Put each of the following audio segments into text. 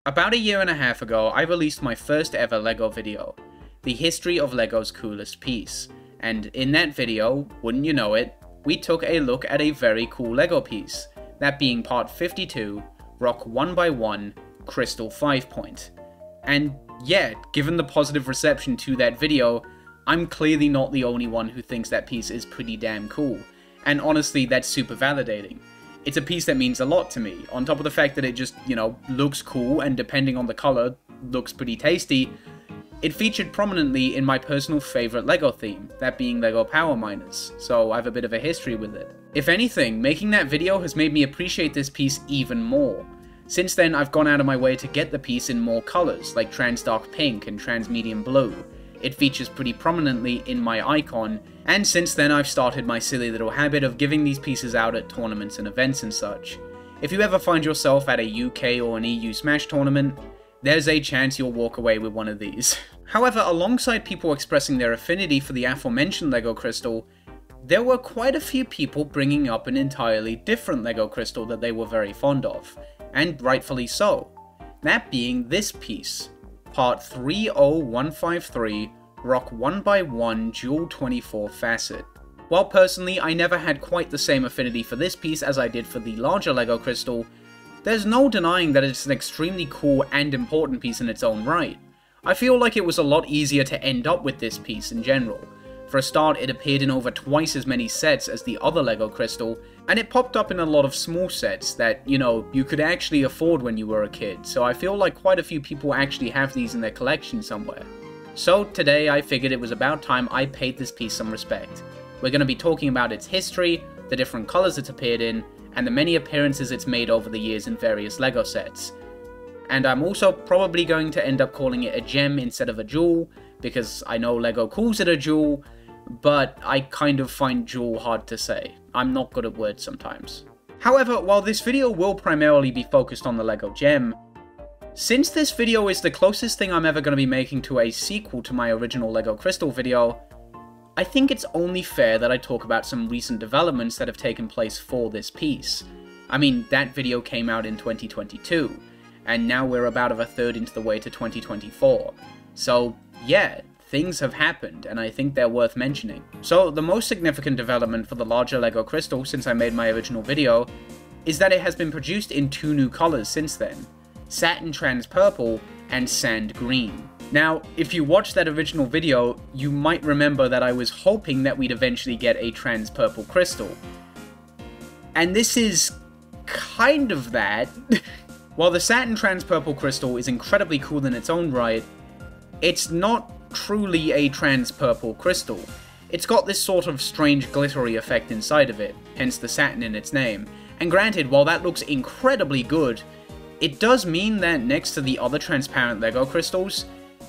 About a year and a half ago, I released my first ever LEGO video, the history of LEGO's coolest piece, and in that video, wouldn't you know it, we took a look at a very cool LEGO piece, that being part 52, Rock 1x1, Crystal 5 Point. And yeah, given the positive reception to that video, I'm clearly not the only one who thinks that piece is pretty damn cool, and honestly that's super validating. It's a piece that means a lot to me, on top of the fact that it just, looks cool and depending on the color, looks pretty tasty. It featured prominently in my personal favorite LEGO theme, that being LEGO Power Miners, so I have a bit of a history with it. If anything, making that video has made me appreciate this piece even more. Since then, I've gone out of my way to get the piece in more colors, like Trans Dark Pink and Trans Medium Blue. It features pretty prominently in my icon, and since then I've started my silly little habit of giving these pieces out at tournaments and events and such. If you ever find yourself at a UK or an EU Smash tournament, there's a chance you'll walk away with one of these. However, alongside people expressing their affinity for the aforementioned LEGO Crystal, there were quite a few people bringing up an entirely different LEGO Crystal that they were very fond of, and rightfully so. That being this piece, Part 30153, Rock 1x1 Dual 24 Facet. While personally I never had quite the same affinity for this piece as I did for the larger LEGO Crystal, there's no denying that it's an extremely cool and important piece in its own right. I feel like it was a lot easier to end up with this piece in general. For a start, it appeared in over twice as many sets as the other LEGO Crystal, and it popped up in a lot of small sets that, you could actually afford when you were a kid, so I feel like quite a few people actually have these in their collection somewhere. So today I figured it was about time I paid this piece some respect. We're going to be talking about its history, the different colours it's appeared in, and the many appearances it's made over the years in various LEGO sets. And I'm also probably going to end up calling it a gem instead of a jewel, because I know LEGO calls it a jewel, but I kind of find jewel hard to say. I'm not good at words sometimes. However, while this video will primarily be focused on the LEGO gem, since this video is the closest thing I'm ever going to be making to a sequel to my original LEGO Crystal video, I think it's only fair that I talk about some recent developments that have taken place for this piece. I mean, that video came out in 2022, and now we're about a third into the way to 2024. So yeah, things have happened, and I think they're worth mentioning. So the most significant development for the larger LEGO Crystal since I made my original video is that it has been produced in two new colours since then, Satin Trans Purple and Sand Green. Now, if you watched that original video, you might remember that I was hoping that we'd eventually get a Trans Purple Crystal. And this is kind of that. While the Satin Trans Purple Crystal is incredibly cool in its own right, it's not truly a trans purple crystal. It's got this sort of strange glittery effect inside of it, hence the satin in its name. And granted, while that looks incredibly good, it does mean that next to the other transparent LEGO crystals,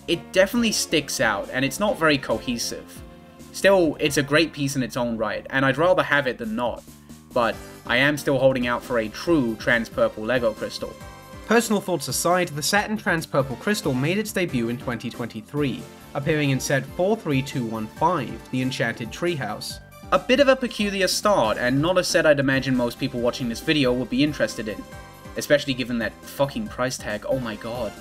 it definitely sticks out and it's not very cohesive. Still, it's a great piece in its own right, and I'd rather have it than not, but I am still holding out for a true trans purple LEGO crystal. Personal thoughts aside, the Satin Trans Purple Crystal made its debut in 2023, appearing in set 43215, the Enchanted Treehouse. A bit of a peculiar start, and not a set I'd imagine most people watching this video would be interested in, especially given that fucking price tag, oh my god.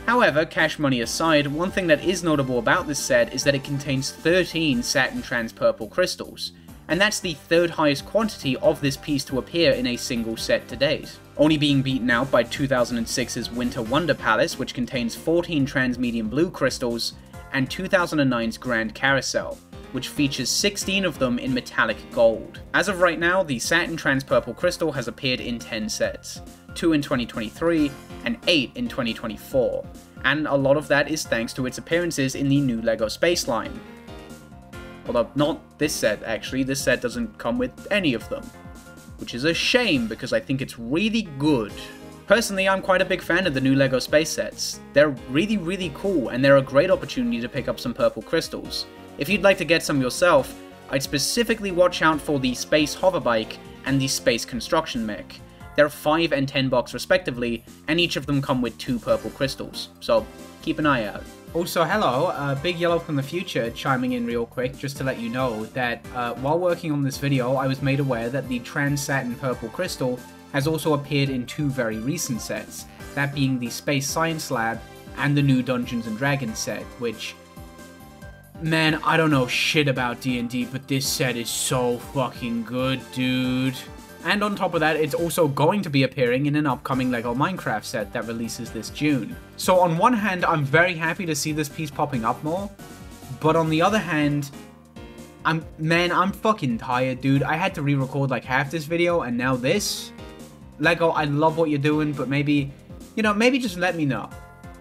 However, cash money aside, one thing that is notable about this set is that it contains 13 Satin Trans Purple crystals, and that's the third highest quantity of this piece to appear in a single set to date, only being beaten out by 2006's Winter Wonder Palace, which contains 14 Trans Medium Blue crystals, and 2009's Grand Carousel, which features 16 of them in metallic gold. As of right now, the Satin Trans Purple Crystal has appeared in 10 sets, 2 in 2023 and 8 in 2024, and a lot of that is thanks to its appearances in the new LEGO Space line. Although not this set actually, this set doesn't come with any of them, which is a shame because I think it's really good. Personally, I'm quite a big fan of the new LEGO Space sets. They're really cool, and they're a great opportunity to pick up some purple crystals. If you'd like to get some yourself, I'd specifically watch out for the Space Hoverbike and the Space Construction Mech. They're 5 and 10 bucks respectively, and each of them come with 2 purple crystals, so keep an eye out. Also, hello, Big Yellow from the future chiming in real quick just to let you know that while working on this video, I was made aware that the Trans Satin Purple Crystal has also appeared in 2 very recent sets, that being the Space Science Lab and the new Dungeons & Dragons set, which, man, I don't know shit about D&D, but this set is so fucking good, dude. And on top of that, it's also going to be appearing in an upcoming LEGO Minecraft set that releases this June. So on one hand, I'm very happy to see this piece popping up more, but on the other hand, I'm fucking tired, dude. I had to re-record like half this video, and now this. LEGO, I love what you're doing, but maybe, you know, maybe just let me know.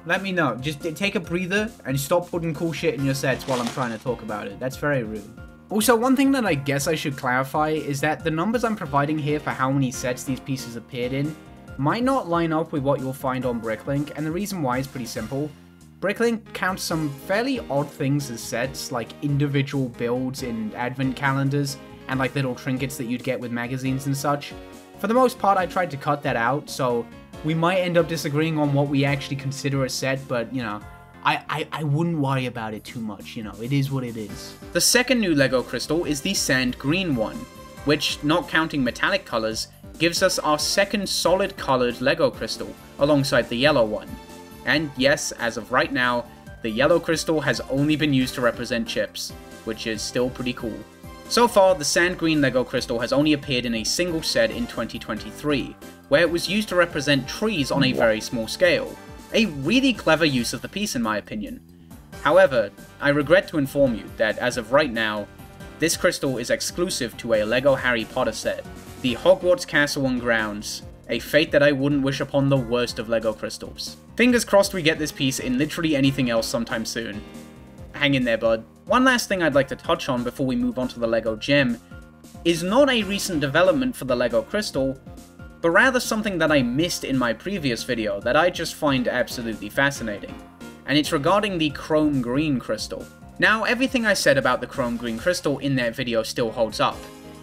Let me know. Just take a breather and stop putting cool shit in your sets while I'm trying to talk about it. That's very rude. Also, one thing that I guess I should clarify is that the numbers I'm providing here for how many sets these pieces appeared in might not line up with what you'll find on Bricklink, and the reason why is pretty simple. Bricklink counts some fairly odd things as sets, like individual builds in advent calendars, and like little trinkets that you'd get with magazines and such. For the most part, I tried to cut that out, so we might end up disagreeing on what we actually consider a set, but, you know, I wouldn't worry about it too much, you know, it is what it is. The second new LEGO crystal is the sand green one, which, not counting metallic colours, gives us our second solid coloured LEGO crystal, alongside the yellow one. And yes, as of right now, the yellow crystal has only been used to represent chips, which is still pretty cool. So far, the sand green LEGO crystal has only appeared in a single set in 2023, where it was used to represent trees on a very small scale. A really clever use of the piece in my opinion. However, I regret to inform you that as of right now, this crystal is exclusive to a LEGO Harry Potter set, the Hogwarts Castle and Grounds, a fate that I wouldn't wish upon the worst of LEGO crystals. Fingers crossed we get this piece in literally anything else sometime soon. Hang in there, bud. One last thing I'd like to touch on before we move on to the LEGO Gem is not a recent development for the LEGO crystal, but rather something that I missed in my previous video that I just find absolutely fascinating. And it's regarding the chrome green crystal. Now, everything I said about the chrome green crystal in that video still holds up.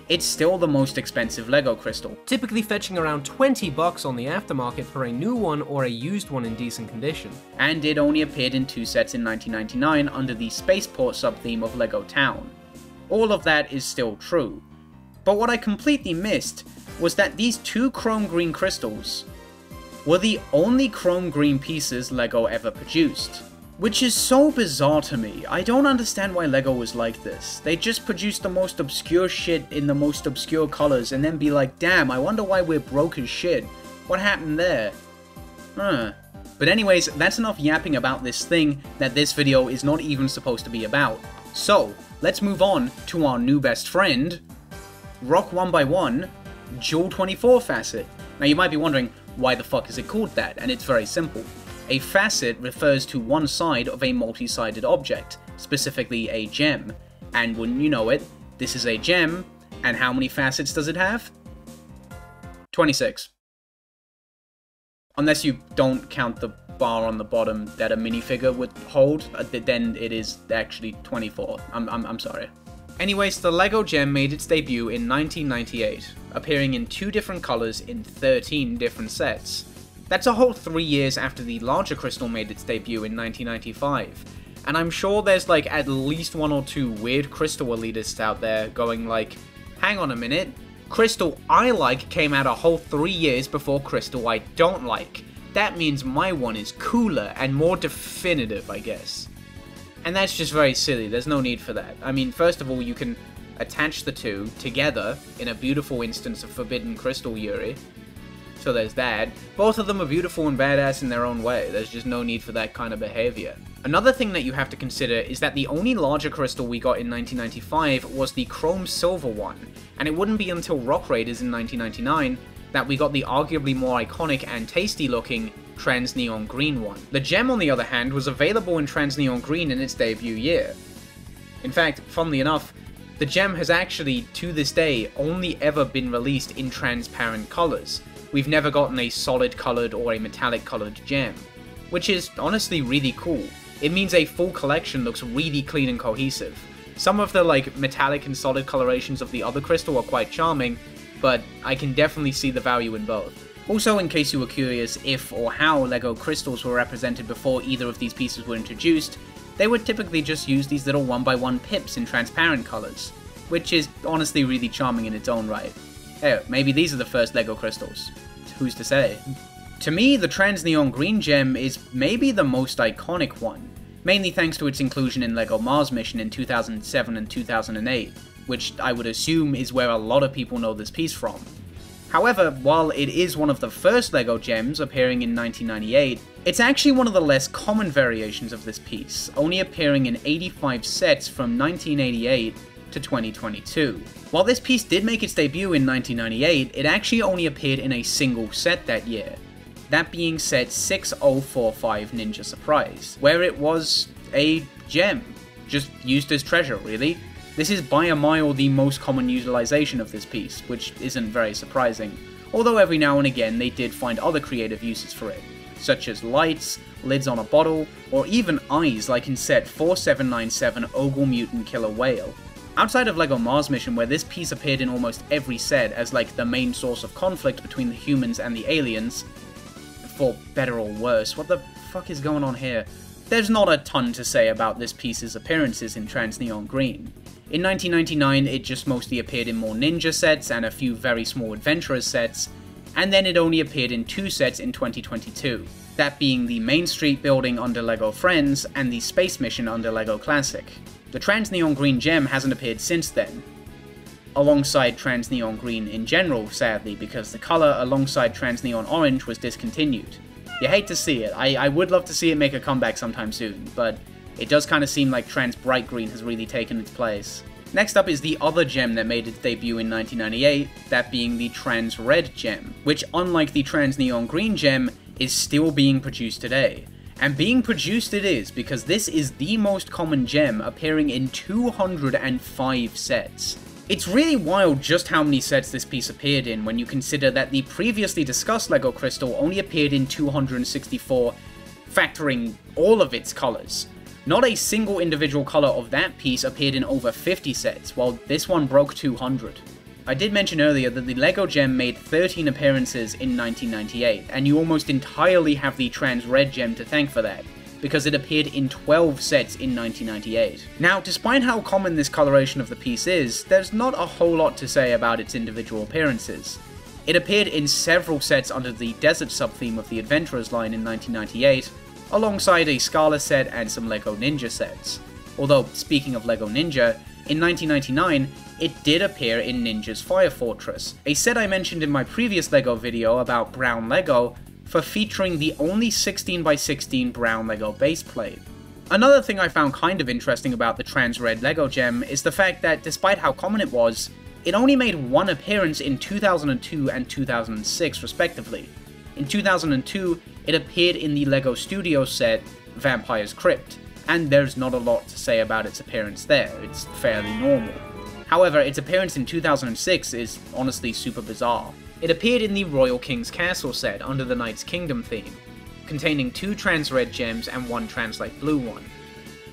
It's still the most expensive LEGO crystal, typically fetching around $20 on the aftermarket for a new one or a used one in decent condition. And it only appeared in 2 sets in 1999 under the Spaceport sub-theme of LEGO Town. All of that is still true. But what I completely missed was that these 2 chrome green crystals were the only chrome green pieces LEGO ever produced. Which is so bizarre to me. I don't understand why LEGO was like this. They just produce the most obscure shit in the most obscure colors and then be like, damn, I wonder why we're broke as shit. What happened there? But anyways, that's enough yapping about this thing that this video is not even supposed to be about. So, let's move on to our new best friend, Rock 1x1, Jewel 24 Facet. Now you might be wondering, why the fuck is it called that? And it's very simple. A facet refers to one side of a multi-sided object, specifically a gem. And wouldn't you know it, this is a gem, and how many facets does it have? 26. Unless you don't count the bar on the bottom that a minifigure would hold, then it is actually 24. I'm sorry. Anyways, the LEGO Gem made its debut in 1998, appearing in 2 different colours in 13 different sets. That's a whole 3 years after the larger crystal made its debut in 1995, and I'm sure there's like at least 1 or 2 weird crystal elitists out there going like, hang on a minute, crystal I like came out a whole 3 years before crystal I don't like. That means my one is cooler and more definitive, I guess. And that's just very silly, there's no need for that. I mean, first of all, you can attach the 2 together in a beautiful instance of Forbidden Crystal Yuri. So there's that. Both of them are beautiful and badass in their own way, there's just no need for that kind of behavior. Another thing that you have to consider is that the only larger crystal we got in 1995 was the chrome silver one, and it wouldn't be until Rock Raiders in 1999 that we got the arguably more iconic and tasty looking Trans Neon Green one. The gem, on the other hand, was available in Trans Neon Green in its debut year. In fact, funnily enough, the gem has actually, to this day, only ever been released in transparent colours. We've never gotten a solid coloured or a metallic coloured gem, which is honestly really cool. It means a full collection looks really clean and cohesive. Some of the like metallic and solid colorations of the other crystal are quite charming, but I can definitely see the value in both. Also, in case you were curious if or how LEGO crystals were represented before either of these pieces were introduced, they would typically just use these little 1x1 pips in transparent colours, which is honestly really charming in its own right. Hey, maybe these are the first LEGO crystals. Who's to say? To me, the trans neon green gem is maybe the most iconic one, mainly thanks to its inclusion in LEGO Mars Mission in 2007 and 2008, which I would assume is where a lot of people know this piece from. However, while it is one of the first LEGO gems appearing in 1998, it's actually one of the less common variations of this piece, only appearing in 85 sets from 1988 to 2022. While this piece did make its debut in 1998, it actually only appeared in a single set that year, that being set 6045 Ninja Surprise, where it was a gem, just used as treasure really. This is by a mile the most common utilization of this piece, which isn't very surprising, although every now and again they did find other creative uses for it, such as lights, lids on a bottle, or even eyes like in set 4797 Ogle Mutant Killer Whale. Outside of LEGO Mars Mission, where this piece appeared in almost every set as like the main source of conflict between the humans and the aliens, for better or worse, what the fuck is going on here? There's not a ton to say about this piece's appearances in Trans Neon Green. In 1999, it just mostly appeared in more ninja sets and a few very small adventurers sets, and then it only appeared in 2 sets in 2022, that being the Main Street building under LEGO Friends and the Space Mission under LEGO Classic. The Trans Neon Green gem hasn't appeared since then, alongside Trans Neon Green in general, sadly, because the colour alongside Trans Neon Orange was discontinued. You hate to see it. I would love to see it make a comeback sometime soon, but it does kind of seem like Trans Bright Green has really taken its place. Next up is the other gem that made its debut in 1998, that being the Trans Red gem, which unlike the Trans Neon Green gem, is still being produced today. And being produced it is, because this is the most common gem appearing in 205 sets. It's really wild just how many sets this piece appeared in when you consider that the previously discussed LEGO Crystal only appeared in 264, factoring all of its colours. Not a single individual colour of that piece appeared in over 50 sets, while this one broke 200. I did mention earlier that the LEGO gem made 13 appearances in 1998, and you almost entirely have the Trans Red gem to thank for that, because it appeared in 12 sets in 1998. Now, despite how common this coloration of the piece is, there's not a whole lot to say about its individual appearances. It appeared in several sets under the Desert sub-theme of the Adventurers line in 1998, alongside a Scala set and some LEGO Ninja sets. Although, speaking of LEGO Ninja, in 1999, it did appear in Ninja's Fire Fortress, a set I mentioned in my previous LEGO video about brown LEGO, for featuring the only 16x16 brown LEGO baseplate. Another thing I found kind of interesting about the Trans Red LEGO gem is the fact that despite how common it was, it only made one appearance in 2002 and 2006 respectively. In 2002, it appeared in the LEGO Studios set Vampire's Crypt, and there's not a lot to say about its appearance there, it's fairly normal. However, its appearance in 2006 is honestly super bizarre. It appeared in the Royal King's Castle set under the Knight's Kingdom theme, containing 2 Trans Red gems and 1 Trans Light Blue one.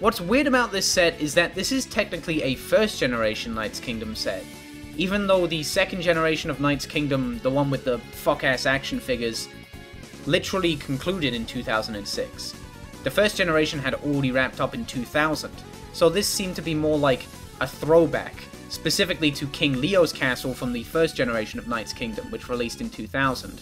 What's weird about this set is that this is technically a first generation Knight's Kingdom set, even though the second generation of Knight's Kingdom, the one with the fuck-ass action figures, literally concluded in 2006. The first generation had already wrapped up in 2000, so this seemed to be more like a throwback, specifically to King Leo's castle from the first generation of Knight's Kingdom, which released in 2000.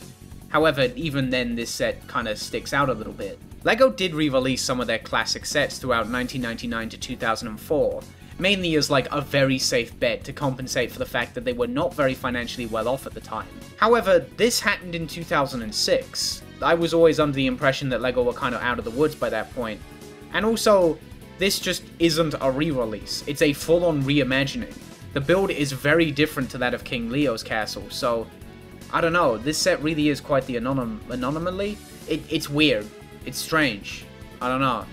However, even then this set kinda sticks out a little bit. LEGO did re-release some of their classic sets throughout 1999 to 2004, mainly as like a very safe bet to compensate for the fact that they were not very financially well off at the time. However, this happened in 2006. I was always under the impression that LEGO were kind of out of the woods by that point. And also, this just isn't a re-release, it's a full-on reimagining. The build is very different to that of King Leo's castle, so I don't know, this set really is quite the anomaly. It's weird, it's strange, I don't know.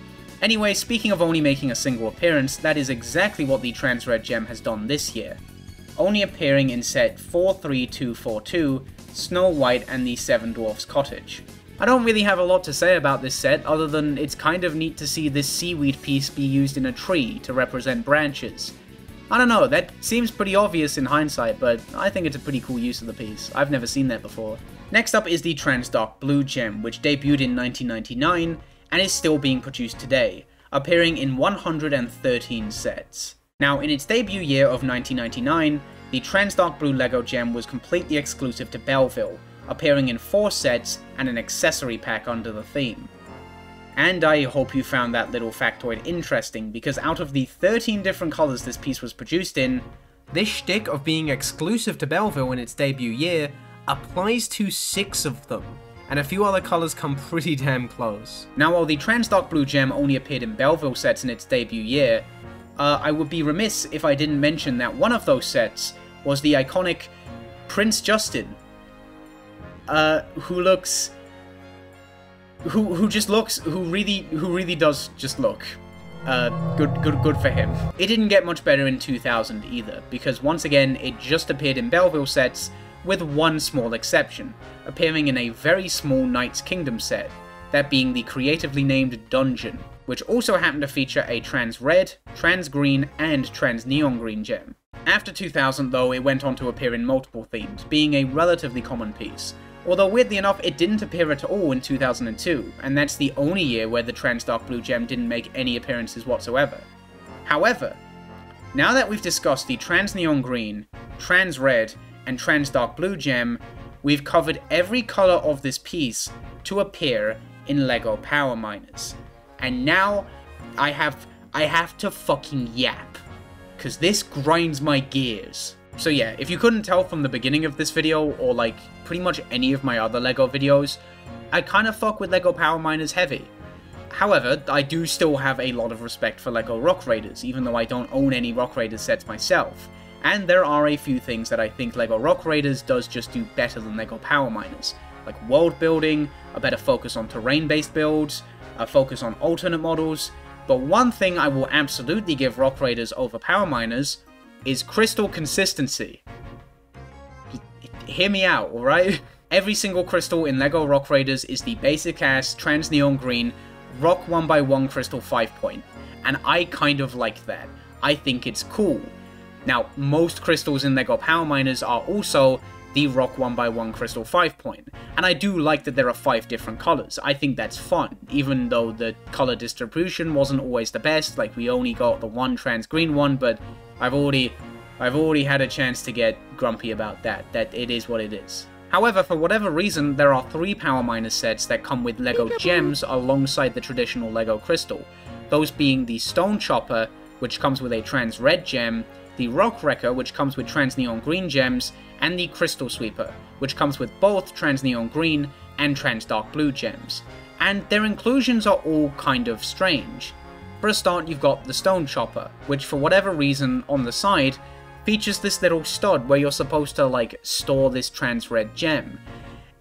Anyway, speaking of only making a single appearance, that is exactly what the Trans Red gem has done this year, only appearing in set 43242, Snow White and the Seven Dwarfs Cottage. I don't really have a lot to say about this set, other than it's kind of neat to see this seaweed piece be used in a tree to represent branches. I don't know, that seems pretty obvious in hindsight, but I think it's a pretty cool use of the piece. I've never seen that before. Next up is the Trans Dark Blue gem, which debuted in 1999 and is still being produced today, appearing in 113 sets. Now, in its debut year of 1999, the trans dark blue LEGO gem was completely exclusive to Belleville, appearing in 4 sets and an accessory pack under the theme. And I hope you found that little factoid interesting, because out of the 13 different colours this piece was produced in, this shtick of being exclusive to Belleville in its debut year applies to 6 of them, and a few other colours come pretty damn close. Now, while the trans dark blue gem only appeared in Belleville sets in its debut year, I would be remiss if I didn't mention that one of those sets was the iconic Prince Justin, who really does just look. Good for him. It didn't get much better in 2000 either, because once again, it just appeared in Belleville sets, with one small exception, appearing in a very small Knight's Kingdom set, that being the creatively named Dungeon, which also happened to feature a trans red, trans green, and trans neon green gem. After 2000 though, it went on to appear in multiple themes, being a relatively common piece. Although weirdly enough, it didn't appear at all in 2002, and that's the only year where the trans dark blue gem didn't make any appearances whatsoever. However, now that we've discussed the trans neon green, trans red, and trans dark blue gem, we've covered every colour of this piece to appear in LEGO Power Miners. And now, I have to fucking yap, cause this grinds my gears. So yeah, if you couldn't tell from the beginning of this video, or like pretty much any of my other LEGO videos, I kinda fuck with LEGO Power Miners heavy. However, I do still have a lot of respect for LEGO Rock Raiders, even though I don't own any Rock Raiders sets myself. And there are a few things that I think LEGO Rock Raiders does just do better than LEGO Power Miners, like world building, a better focus on terrain-based builds, a focus on alternate models, but one thing I will absolutely give Rock Raiders over Power Miners is crystal consistency. Hear me out, alright? Every single crystal in LEGO Rock Raiders is the basic ass trans neon green Rock 1x1 crystal 5-point, and I kind of like that. I think it's cool. Now, most crystals in LEGO Power Miners are also the Rock 1x1 crystal 5-point, and I do like that there are 5 different colours. I think that's fun, even though the colour distribution wasn't always the best, like we only got the one trans green one, but I've already had a chance to get grumpy about that it is what it is. However, for whatever reason, there are 3 Power Miners sets that come with LEGO gems alongside the traditional LEGO crystal, those being the Stone Chopper, which comes with a trans red gem, the Rock Wrecker, which comes with trans neon green gems, and the Crystal Sweeper, which comes with both trans neon green and trans dark blue gems. And their inclusions are all kind of strange. For a start, you've got the Stone Chopper, which for whatever reason on the side features this little stud where you're supposed to like store this trans red gem.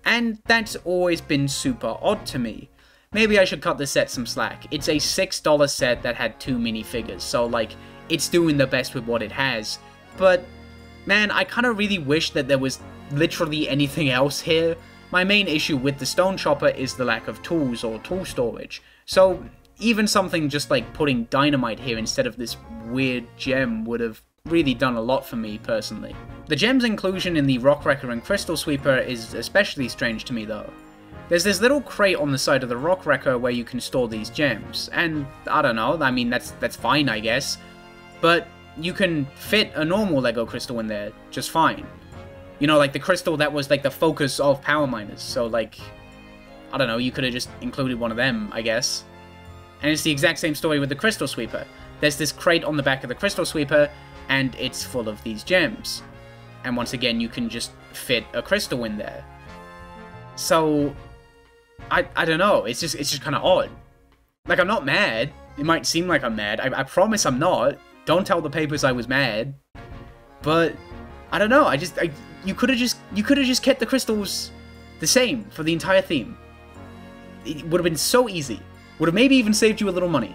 And that's always been super odd to me. Maybe I should cut this set some slack. It's a $6 set that had 2 minifigures, so like, it's doing the best with what it has. But man, I kinda really wish that there was literally anything else here. My main issue with the Stone Chopper is the lack of tools or tool storage. So even something just like putting dynamite here instead of this weird gem would have really done a lot for me personally. The gem's inclusion in the Rock Wrecker and Crystal Sweeper is especially strange to me though. There's this little crate on the side of the Rock Wrecker where you can store these gems, and I don't know, I mean that's fine I guess, but you can fit a normal LEGO crystal in there just fine. You know, like the crystal that was like the focus of Power Miners, so like, I don't know, you could have just included one of them, I guess. And it's the exact same story with the Crystal Sweeper. There's this crate on the back of the Crystal Sweeper, and it's full of these gems. And once again, you can just fit a crystal in there. So, I don't know, it's just kind of odd. Like, I'm not mad. It might seem like I'm mad. I promise I'm not. Don't tell the papers I was mad. But, I don't know, you could have just kept the crystals the same for the entire theme. It would have been so easy. Would have maybe even saved you a little money.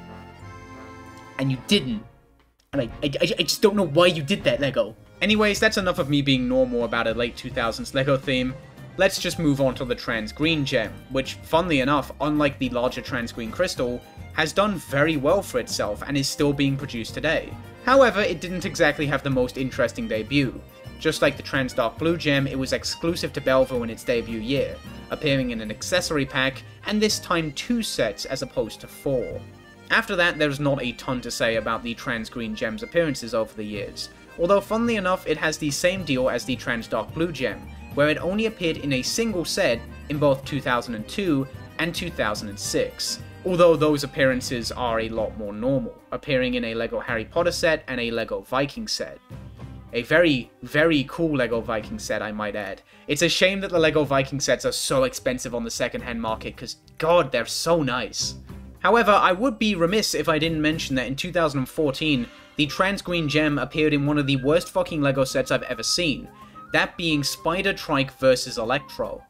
And you didn't. And I just don't know why you did that, LEGO. Anyways, that's enough of me being normal about a late 2000s LEGO theme. Let's just move on to the trans green gem, which, funnily enough, unlike the larger trans green crystal, has done very well for itself and is still being produced today. However, it didn't exactly have the most interesting debut. Just like the trans dark blue gem, it was exclusive to Belleville in its debut year, appearing in an accessory pack, and this time 2 sets as opposed to 4. After that, there's not a ton to say about the trans green gem's appearances over the years, although funnily enough it has the same deal as the Trans Dark Blue gem, where it only appeared in a single set in both 2002 and 2006, although those appearances are a lot more normal, appearing in a LEGO Harry Potter set and a LEGO Viking set. A very, very cool LEGO Viking set, I might add. It's a shame that the LEGO Viking sets are so expensive on the second-hand market, because god, they're so nice. However, I would be remiss if I didn't mention that in 2014, the Trans Green Gem appeared in one of the worst fucking LEGO sets I've ever seen, that being Spider-Trike vs. Electro.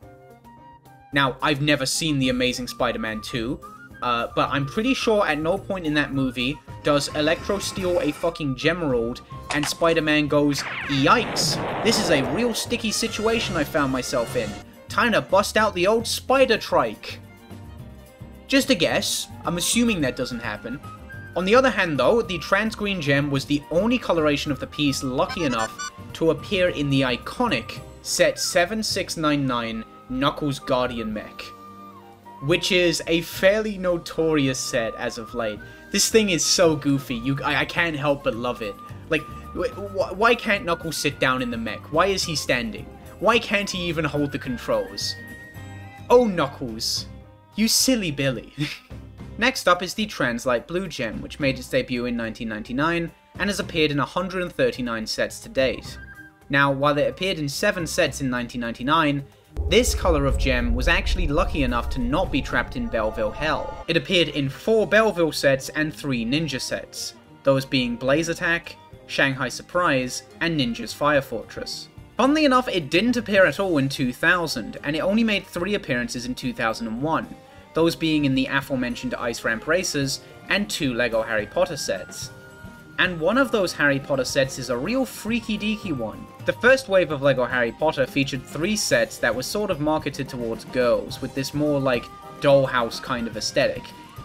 Now, I've never seen The Amazing Spider-Man 2, but I'm pretty sure at no point in that movie does Electro steal a fucking Gemerald and Spider-Man goes, "Yikes, this is a real sticky situation I found myself in. Time to bust out the old Spider-Trike." Just a guess, I'm assuming that doesn't happen. On the other hand though, the Trans Green Gem was the only coloration of the piece lucky enough to appear in the iconic Set 7699 Knuckles Guardian Mech, which is a fairly notorious set as of late. This thing is so goofy, I can't help but love it. Like, why can't Knuckles sit down in the mech? Why is he standing? Why can't he even hold the controls? Oh Knuckles, you silly Billy. Next up is the Trans Light Blue Gem, which made its debut in 1999 and has appeared in 139 sets to date. Now, while it appeared in 7 sets in 1999, this colour of gem was actually lucky enough to not be trapped in Belleville Hell. It appeared in 4 Belleville sets and 3 Ninja sets, those being Blaze Attack, Shanghai Surprise, and Ninja's Fire Fortress. Funnily enough, it didn't appear at all in 2000, and it only made 3 appearances in 2001, those being in the aforementioned Ice Ramp Racers and 2 LEGO Harry Potter sets. And one of those Harry Potter sets is a real freaky deaky one. The first wave of LEGO Harry Potter featured 3 sets that were sort of marketed towards girls, with this more like dollhouse kind of aesthetic,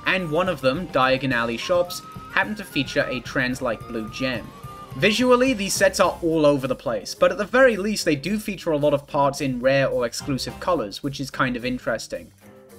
and one of them, Diagon Alley Shops, happened to feature a Trans Light Blue Gem. Visually, these sets are all over the place, but at the very least they do feature a lot of parts in rare or exclusive colours, which is kind of interesting.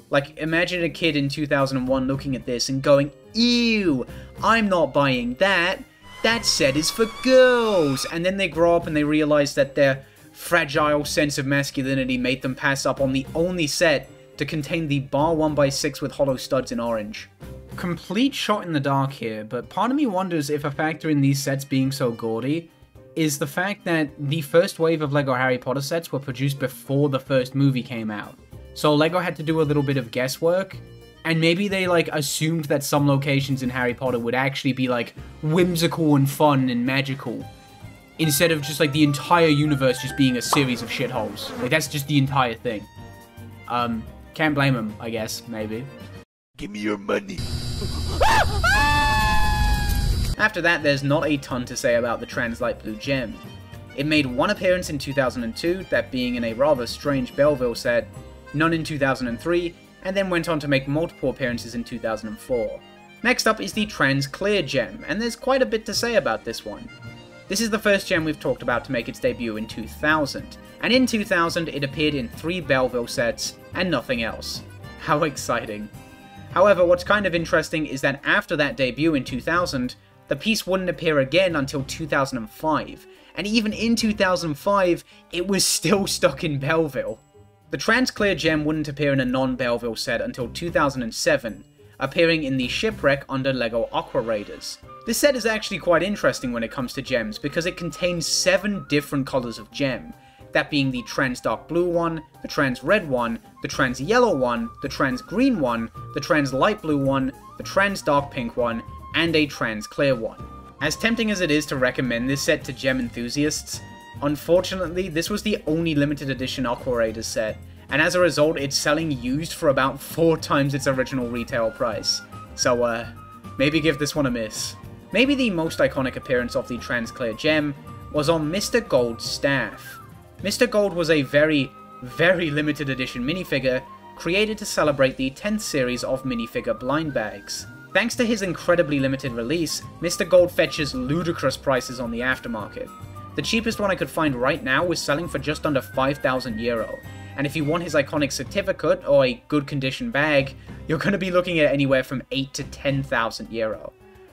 Like, imagine a kid in 2001 looking at this and going, "Ew, I'm not buying that. That set is for girls," and then they grow up and they realize that their fragile sense of masculinity made them pass up on the only set to contain the bar 1x6 with hollow studs in orange. Complete shot in the dark here, but part of me wonders if a factor in these sets being so gaudy is the fact that the first wave of LEGO Harry Potter sets were produced before the first movie came out. So LEGO had to do a little bit of guesswork, and maybe they like assumed that some locations in Harry Potter would actually be like whimsical and fun and magical, instead of just like the entire universe just being a series of shitholes. Like that's just the entire thing. Can't blame them, I guess, maybe. Give me your money. After that, there's not a ton to say about the Trans Light Blue Gem. It made 1 appearance in 2002, that being in a rather strange Belleville set, none in 2003, and then went on to make multiple appearances in 2004. Next up is the Trans Clear Gem, and there's quite a bit to say about this one. This is the first gem we've talked about to make its debut in 2000, and in 2000 it appeared in 3 Belleville sets and nothing else. How exciting. However, what's kind of interesting is that after that debut in 2000, the piece wouldn't appear again until 2005, and even in 2005, it was still stuck in Belleville. The Trans Clear Gem wouldn't appear in a non-Belleville set until 2007, appearing in the Shipwreck under LEGO Aqua Raiders. This set is actually quite interesting when it comes to gems, because it contains 7 different colours of gem, that being the Trans Dark Blue one, the Trans Red one, the Trans Yellow one, the Trans Green one, the Trans Light Blue one, the Trans Dark Pink one, and a Trans Clear one. As tempting as it is to recommend this set to gem enthusiasts, unfortunately this was the only limited edition Aqua Raiders set, and as a result it's selling used for about 4 times its original retail price. So maybe give this one a miss. Maybe the most iconic appearance of the Trans Clear Gem was on Mr. Gold's staff. Mr. Gold was a very, very limited edition minifigure created to celebrate the 10th series of minifigure blind bags. Thanks to his incredibly limited release, Mr. Gold fetches ludicrous prices on the aftermarket. The cheapest one I could find right now was selling for just under €5,000, and if you want his iconic certificate or a good condition bag, you're going to be looking at anywhere from €8,000 to €10,000.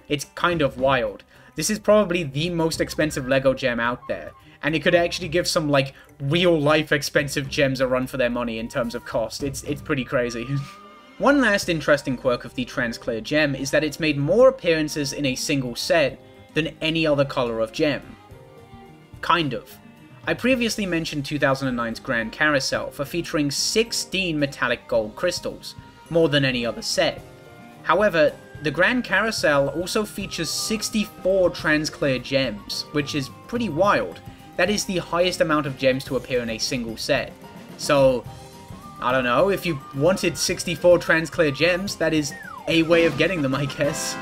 It's kind of wild. This is probably the most expensive LEGO gem out there, and it could actually give some, like, real-life expensive gems a run for their money in terms of cost. It's pretty crazy. One last interesting quirk of the Transclear gem is that it's made more appearances in a single set than any other color of gem. Kind of. I previously mentioned 2009's Grand Carousel for featuring 16 metallic gold crystals, more than any other set. However, the Grand Carousel also features 64 Transclear gems, which is pretty wild. That is the highest amount of gems to appear in a single set. So, I don't know, if you wanted 64 Transclear gems, that is a way of getting them, I guess.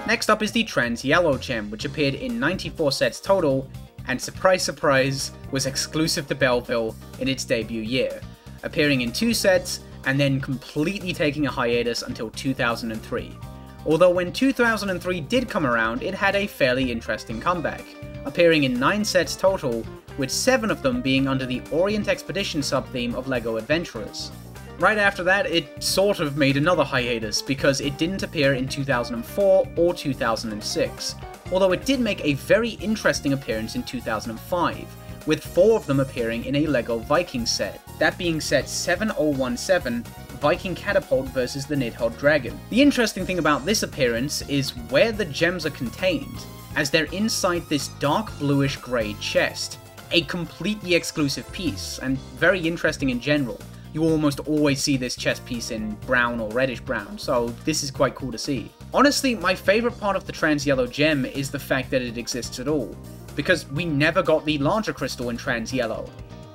Next up is the Trans Yellow gem, which appeared in 94 sets total, and surprise surprise, was exclusive to Belleville in its debut year, appearing in 2 sets, and then completely taking a hiatus until 2003. Although when 2003 did come around, it had a fairly interesting comeback, appearing in 9 sets total, with 7 of them being under the Orient Expedition sub-theme of LEGO Adventurers. Right after that, it sort of made another hiatus, because it didn't appear in 2004 or 2006, although it did make a very interesting appearance in 2005, with 4 of them appearing in a LEGO Viking set, that being set 7017, Viking Catapult vs the Nidhogg Dragon. The interesting thing about this appearance is where the gems are contained, as they're inside this dark bluish grey chest, a completely exclusive piece, and very interesting in general. You almost always see this chest piece in brown or reddish brown, so this is quite cool to see. Honestly, my favourite part of the Trans Yellow gem is the fact that it exists at all, because we never got the larger crystal in Trans Yellow,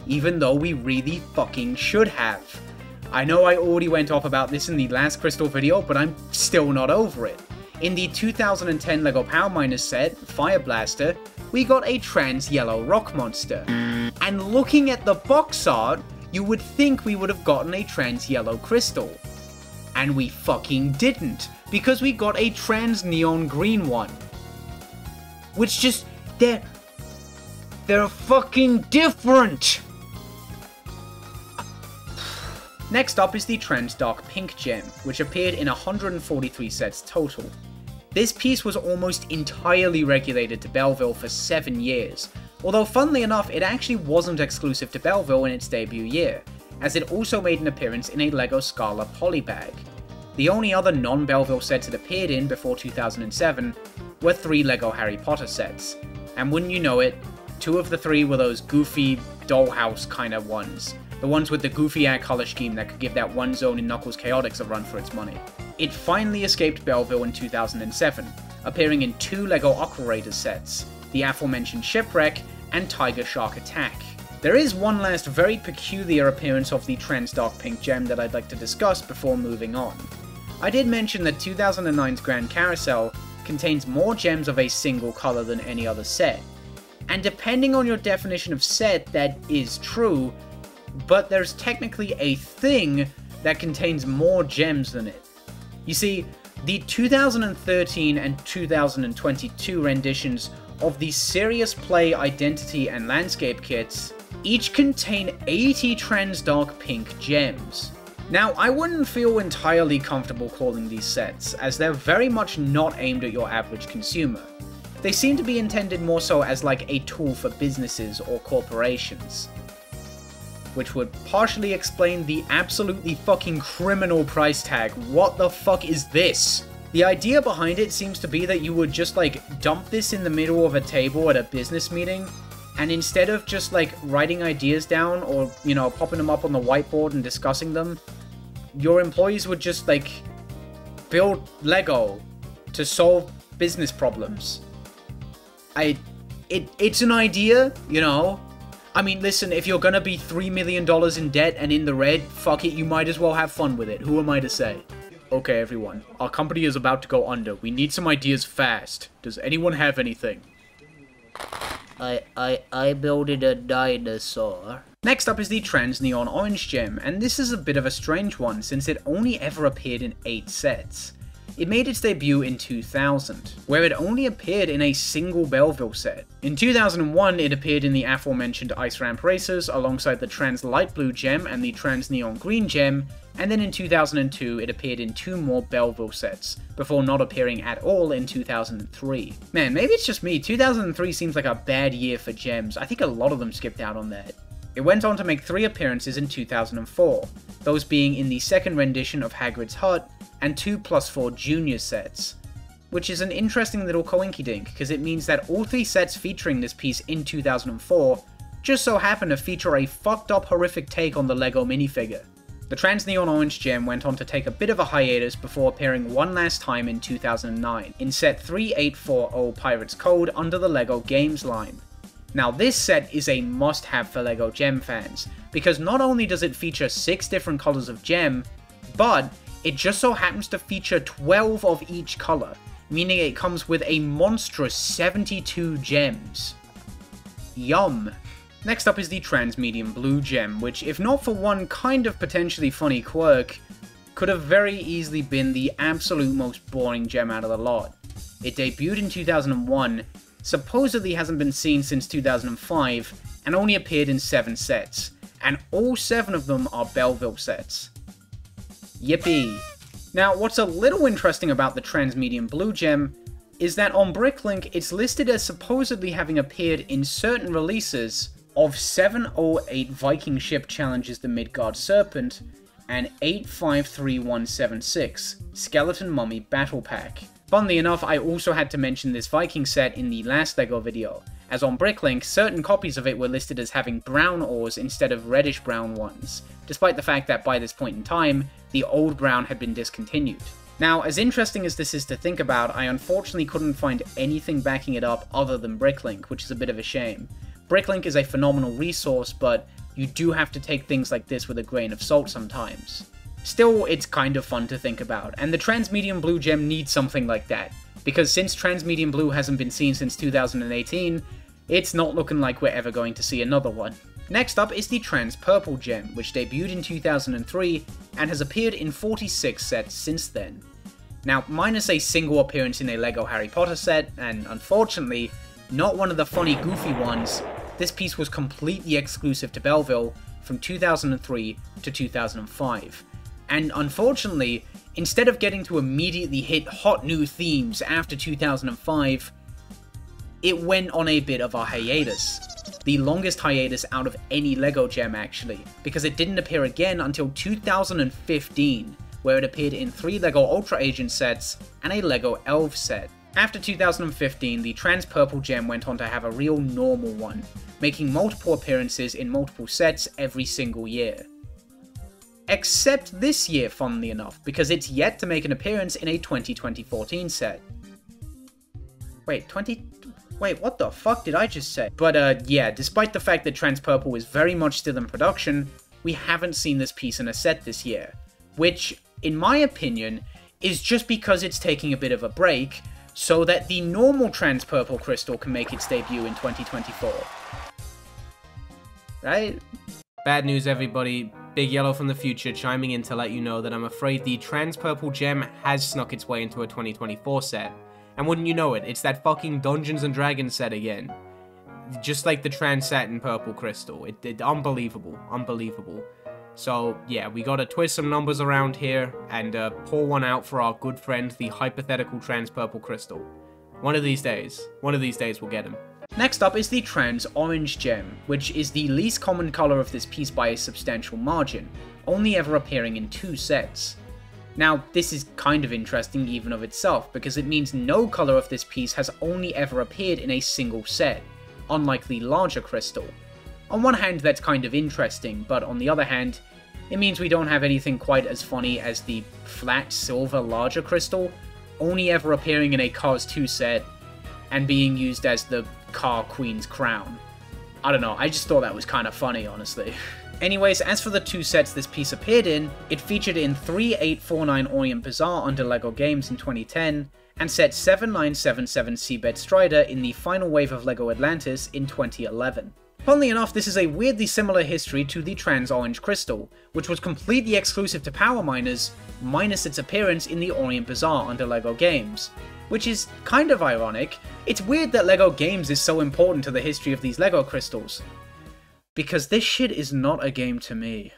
even though we really fucking should have. I know I already went off about this in the last crystal video, but I'm still not over it. In the 2010 LEGO Power Miners set, Fire Blaster, we got a Trans Yellow rock monster. And looking at the box art, you would think we would have gotten a Trans Yellow crystal. And we fucking didn't, because we got a Trans Neon Green one. Which just, they're fucking different! Next up is the Trans Dark Pink gem, which appeared in 143 sets total. This piece was almost entirely regulated to Belleville for 7 years, although funnily enough it actually wasn't exclusive to Belleville in its debut year, as it also made an appearance in a LEGO Scala Polybag. The only other non-Belleville sets it appeared in before 2007 were 3 LEGO Harry Potter sets, and wouldn't you know it, 2 of the 3 were those goofy dollhouse kinda ones. The ones with the goofy air color scheme that could give that one zone in Knuckles Chaotix a run for its money. It finally escaped Belleville in 2007, appearing in 2 LEGO Aqua Raiders sets, the aforementioned Shipwreck and Tiger Shark Attack. There is one last very peculiar appearance of the Trans Dark Pink gem that I'd like to discuss before moving on. I did mention that 2009's Grand Carousel contains more gems of a single color than any other set, and depending on your definition of set, that is true, but there's technically a thing that contains more gems than it. You see, the 2013 and 2022 renditions of the Serious Play Identity and Landscape kits each contain 80 Trans Dark Pink gems. Now, I wouldn't feel entirely comfortable calling these sets, as they're very much not aimed at your average consumer. They seem to be intended more so as like a tool for businesses or corporations, which would partially explain the absolutely fucking criminal price tag. What the fuck is this? The idea behind it seems to be that you would just like dump this in the middle of a table at a business meeting, and instead of just like writing ideas down or, you know, popping them up on the whiteboard and discussing them, your employees would just like build Lego to solve business problems. It's an idea, you know? I mean, listen, if you're gonna be $3 million in debt and in the red, fuck it, you might as well have fun with it. Who am I to say? Okay, everyone. Our company is about to go under. We need some ideas fast. Does anyone have anything? I builded a dinosaur. Next up is the Trans Neon Orange gem, and this is a bit of a strange one since it only ever appeared in 8 sets. It made its debut in 2000, where it only appeared in a single Belleville set. In 2001, it appeared in the aforementioned Ice Ramp Racers alongside the Trans Light Blue Gem and the Trans Neon Green Gem, and then in 2002 it appeared in 2 more Belleville sets, before not appearing at all in 2003. Man, maybe it's just me, 2003 seems like a bad year for gems. I think a lot of them skipped out on that. It went on to make 3 appearances in 2004, those being in the second rendition of Hagrid's Hut, and 2+4 Junior sets. Which is an interesting little coinkydink, because it means that all 3 sets featuring this piece in 2004 just so happen to feature a fucked up horrific take on the LEGO minifigure. The Trans Neon Orange Gem went on to take a bit of a hiatus before appearing one last time in 2009, in set 3840 Pirates Code under the LEGO Games line. Now this set is a must-have for LEGO Gem fans, because not only does it feature 6 different colours of gem, but it just so happens to feature 12 of each colour, meaning it comes with a monstrous 72 gems. Yum. Next up is the Trans Medium Blue Gem, which, if not for one kind of potentially funny quirk, could have very easily been the absolute most boring gem out of the lot. It debuted in 2001, supposedly hasn't been seen since 2005, and only appeared in 7 sets, and all 7 of them are Belleville sets. Yippee! Now, what's a little interesting about the Trans Medium Blue Gem is that on Bricklink it's listed as supposedly having appeared in certain releases of 708 Viking Ship Challenges the Midgard Serpent and 853176 Skeleton Mummy Battle Pack. Funnily enough, I also had to mention this Viking set in the last LEGO video, as on Bricklink, certain copies of it were listed as having brown ores instead of reddish-brown ones, despite the fact that by this point in time, the old brown had been discontinued. Now, as interesting as this is to think about, I unfortunately couldn't find anything backing it up other than Bricklink, which is a bit of a shame. Bricklink is a phenomenal resource, but you do have to take things like this with a grain of salt sometimes. Still, it's kind of fun to think about, and the Trans Medium Blue Gem needs something like that, because since Trans Medium Blue hasn't been seen since 2018, it's not looking like we're ever going to see another one. Next up is the Trans Purple Gem, which debuted in 2003 and has appeared in 46 sets since then. Now, minus a single appearance in a LEGO Harry Potter set, and unfortunately, not one of the funny goofy ones, this piece was completely exclusive to Belleville from 2003 to 2005. And unfortunately, instead of getting to immediately hit hot new themes after 2005, it went on a bit of a hiatus. The longest hiatus out of any LEGO gem actually, because it didn't appear again until 2015, where it appeared in 3 LEGO Ultra Agent sets and a LEGO Elf set. After 2015, the Trans Purple Gem went on to have a real normal one, making multiple appearances in multiple sets every single year. Except this year, funnily enough, because it's yet to make an appearance in a 2014 set. Wait, what the fuck did I just say? But yeah, despite the fact that Trans Purple is very much still in production, we haven't seen this piece in a set this year, which, in my opinion, is just because it's taking a bit of a break, so that the normal Trans Purple Crystal can make its debut in 2024. Right? Bad news, everybody. Big Yellow from the future chiming in to let you know that I'm afraid the Trans Purple Gem has snuck its way into a 2024 set. And wouldn't you know it, it's that fucking Dungeons and Dragons set again. Just like the Trans Satin Purple Crystal. It unbelievable. Unbelievable. So, yeah, we gotta twist some numbers around here and pour one out for our good friend, the hypothetical Trans Purple Crystal. One of these days we'll get him. Next up is the Trans Orange Gem, which is the least common colour of this piece by a substantial margin, only ever appearing in 2 sets. Now, this is kind of interesting even of itself, because it means no colour of this piece has only ever appeared in a single set, unlike the larger crystal. On one hand, that's kind of interesting, but on the other hand, it means we don't have anything quite as funny as the flat silver larger crystal, only ever appearing in a Cars 2 set, and being used as the Car Queen's crown. I don't know, I just thought that was kind of funny, honestly. Anyways, as for the 2 sets this piece appeared in, it featured in 3849 Orient Bazaar under LEGO Games in 2010, and set 7977 Seabed Strider in the final wave of LEGO Atlantis in 2011. Funnily enough, this is a weirdly similar history to the trans orange crystal, which was completely exclusive to power miners, minus its appearance in the Orient Bazaar under LEGO Games. Which is kind of ironic. It's weird that LEGO Games is so important to the history of these LEGO crystals. Because this shit is not a game to me.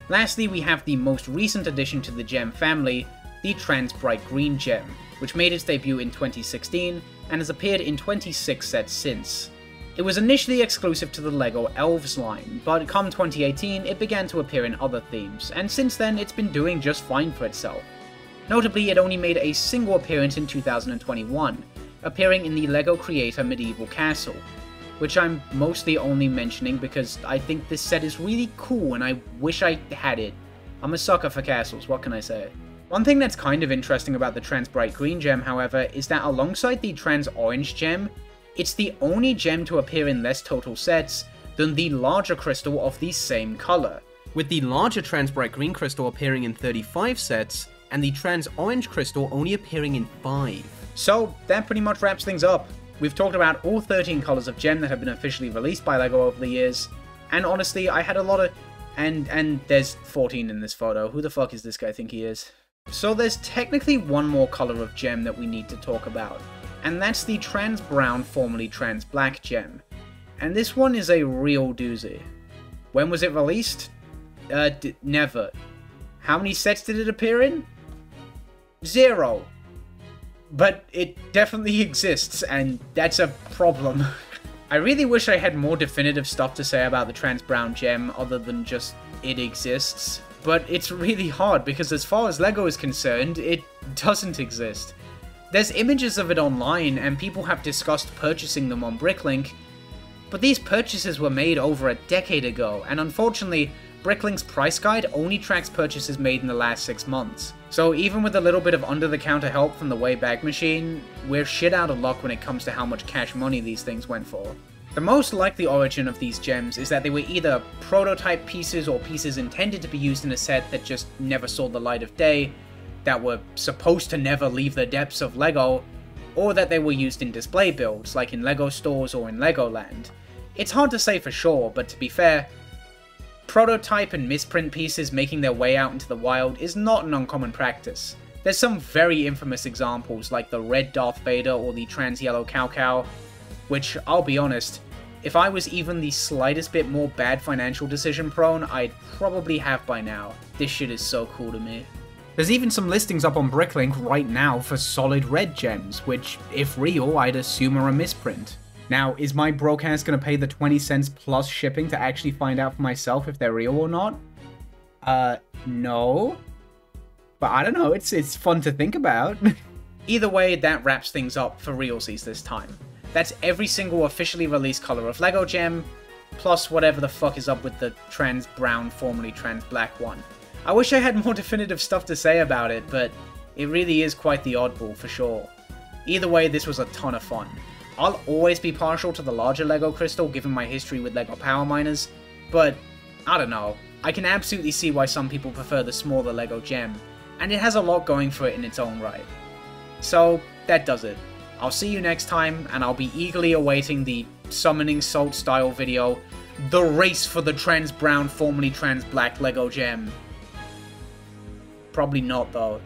Lastly, we have the most recent addition to the gem family, the Trans Bright Green gem, which made its debut in 2016 and has appeared in 26 sets since. It was initially exclusive to the LEGO Elves line, but come 2018 it began to appear in other themes, and since then it's been doing just fine for itself. Notably, it only made a single appearance in 2021, appearing in the LEGO Creator Medieval Castle, which I'm mostly only mentioning because I think this set is really cool and I wish I had it. I'm a sucker for castles, what can I say? One thing that's kind of interesting about the Trans Bright Green gem, however, is that alongside the Trans Orange gem, it's the only gem to appear in less total sets than the larger crystal of the same colour, with the larger Trans Bright Green crystal appearing in 35 sets, and the Trans Orange crystal only appearing in 5. So, that pretty much wraps things up. We've talked about all 13 colours of gem that have been officially released by LEGO over the years, and honestly, I had a lot of... And there's 14 in this photo. Who the fuck is this guy think he is? So there's technically one more colour of gem that we need to talk about, and that's the Trans Brown, formerly Trans Black gem. And this one is a real doozy. When was it released? Never. How many sets did it appear in? 0. But it definitely exists, and that's a problem. I really wish I had more definitive stuff to say about the Trans Brown gem other than just it exists. But it's really hard because as far as LEGO is concerned, it doesn't exist. There's images of it online and people have discussed purchasing them on Bricklink, but these purchases were made over a decade ago, and unfortunately, Bricklink's price guide only tracks purchases made in the last 6 months. So even with a little bit of under-the-counter help from the Wayback Machine, we're shit out of luck when it comes to how much cash money these things went for. The most likely origin of these gems is that they were either prototype pieces or pieces intended to be used in a set that just never saw the light of day, that were supposed to never leave the depths of LEGO, or that they were used in display builds, like in LEGO stores or in Legoland. It's hard to say for sure, but to be fair, prototype and misprint pieces making their way out into the wild is not an uncommon practice. There's some very infamous examples like the red Darth Vader or the trans yellow Cow Cow, which, I'll be honest, if I was even the slightest bit more bad financial decision prone, I'd probably have by now. This shit is so cool to me. There's even some listings up on Bricklink right now for solid red gems, which, if real, I'd assume are a misprint. Now, is my broke ass gonna pay the 20 cents plus shipping to actually find out for myself if they're real or not? No. But I don't know, it's fun to think about. Either way, that wraps things up for realsies this time. That's every single officially released colour of LEGO gem, plus whatever the fuck is up with the Trans Brown, formerly Trans Black one. I wish I had more definitive stuff to say about it, but it really is quite the oddball for sure. Either way, this was a ton of fun. I'll always be partial to the larger LEGO crystal given my history with LEGO Power Miners, but I don't know, I can absolutely see why some people prefer the smaller LEGO gem, and it has a lot going for it in its own right. So, that does it. I'll see you next time, and I'll be eagerly awaiting the Summoning Salt style video, The Race for the Trans Brown, formerly Trans Black LEGO gem. Probably not though.